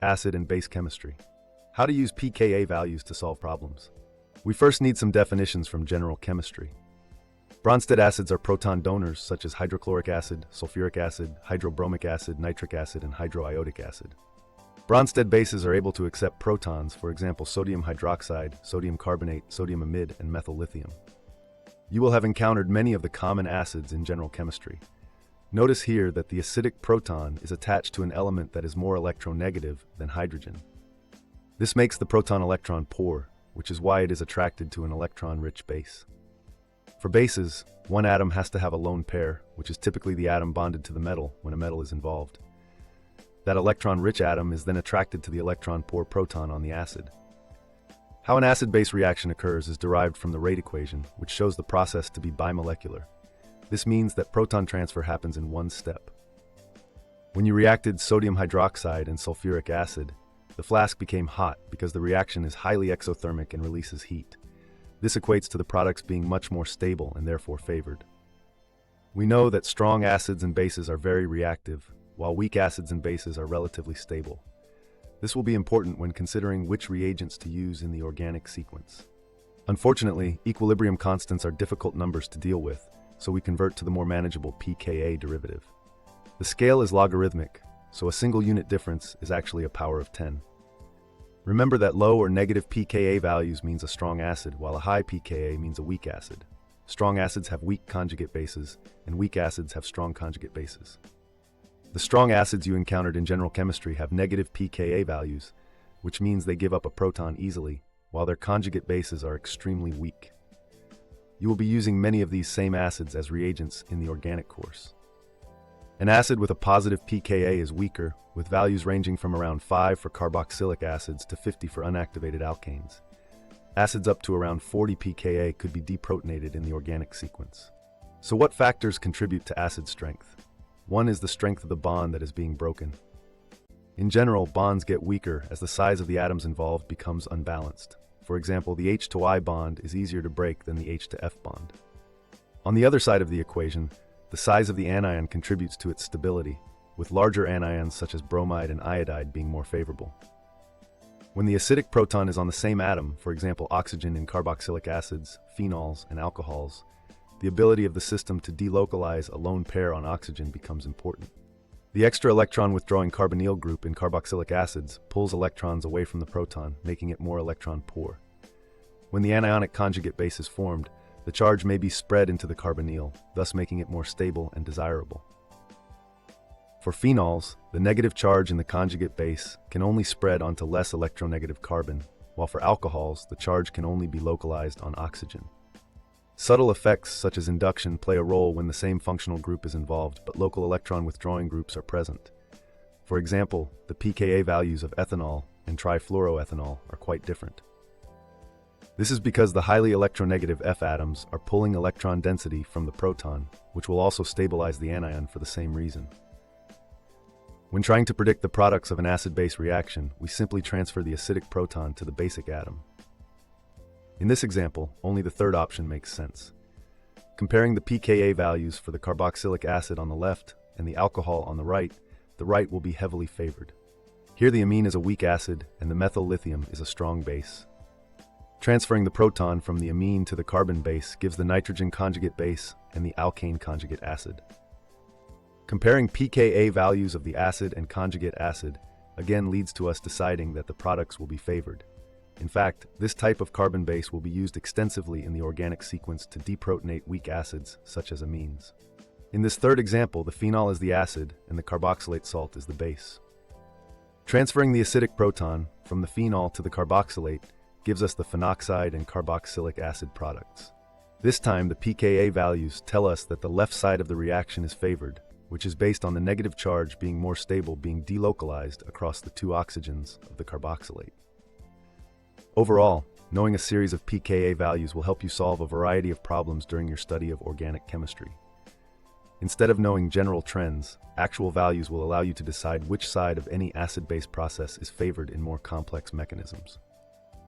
acid and base chemistry. How to use pKa values to solve problems. We first need some definitions from general chemistry. Bronsted acids are proton donors such as hydrochloric acid, sulfuric acid, hydrobromic acid, nitric acid, and hydroiodic acid. Bronsted bases are able to accept protons, for example sodium hydroxide, sodium carbonate, sodium amide, and methyl lithium. You will have encountered many of the common acids in general chemistry. Notice here that the acidic proton is attached to an element that is more electronegative than hydrogen. This makes the proton-electron poor, which is why it is attracted to an electron-rich base. For bases, one atom has to have a lone pair, which is typically the atom bonded to the metal when a metal is involved. That electron-rich atom is then attracted to the electron-poor proton on the acid. How an acid-base reaction occurs is derived from the rate equation, which shows the process to be bimolecular. This means that proton transfer happens in one step. When you reacted sodium hydroxide and sulfuric acid, the flask became hot because the reaction is highly exothermic and releases heat. This equates to the products being much more stable and therefore favored. We know that strong acids and bases are very reactive, while weak acids and bases are relatively stable. This will be important when considering which reagents to use in the organic sequence. Unfortunately, equilibrium constants are difficult numbers to deal with, so we convert to the more manageable pKa derivative. The scale is logarithmic, so a single unit difference is actually a power of 10. Remember that low or negative pKa values means a strong acid, while a high pKa means a weak acid. Strong acids have weak conjugate bases, and weak acids have strong conjugate bases. The strong acids you encountered in general chemistry have negative pKa values, which means they give up a proton easily, while their conjugate bases are extremely weak. You will be using many of these same acids as reagents in the organic course. An acid with a positive pKa is weaker, with values ranging from around 5 for carboxylic acids to 50 for unactivated alkanes. Acids up to around 40 pKa could be deprotonated in the organic sequence. So what factors contribute to acid strength? One is the strength of the bond that is being broken. In general, bonds get weaker as the size of the atoms involved becomes unbalanced. For example, the H to I bond is easier to break than the H to F bond. On the other side of the equation, the size of the anion contributes to its stability, with larger anions such as bromide and iodide being more favorable. When the acidic proton is on the same atom, for example oxygen in carboxylic acids, phenols, and alcohols, the ability of the system to delocalize a lone pair on oxygen becomes important. The extra electron withdrawing carbonyl group in carboxylic acids pulls electrons away from the proton, making it more electron poor. When the anionic conjugate base is formed, the charge may be spread into the carbonyl, thus making it more stable and desirable. For phenols, the negative charge in the conjugate base can only spread onto less electronegative carbon, while for alcohols, the charge can only be localized on oxygen. Subtle effects such as induction play a role when the same functional group is involved, but local electron withdrawing groups are present. For example, the pKa values of ethanol and trifluoroethanol are quite different. This is because the highly electronegative F atoms are pulling electron density from the proton, which will also stabilize the anion for the same reason. When trying to predict the products of an acid-base reaction, we simply transfer the acidic proton to the basic atom. In this example, only the third option makes sense. Comparing the pKa values for the carboxylic acid on the left and the alcohol on the right will be heavily favored. Here the amine is a weak acid and the methyl lithium is a strong base. Transferring the proton from the amine to the carbon base gives the nitrogen conjugate base and the alkane conjugate acid. Comparing pKa values of the acid and conjugate acid again leads to us deciding that the products will be favored. In fact, this type of carbon base will be used extensively in the organic sequence to deprotonate weak acids, such as amines. In this third example, the phenol is the acid and the carboxylate salt is the base. Transferring the acidic proton from the phenol to the carboxylate gives us the phenoxide and carboxylic acid products. This time, the pKa values tell us that the left side of the reaction is favored, which is based on the negative charge being more stable being delocalized across the two oxygens of the carboxylate. Overall, knowing a series of pKa values will help you solve a variety of problems during your study of organic chemistry. Instead of knowing general trends, actual values will allow you to decide which side of any acid-base process is favored in more complex mechanisms.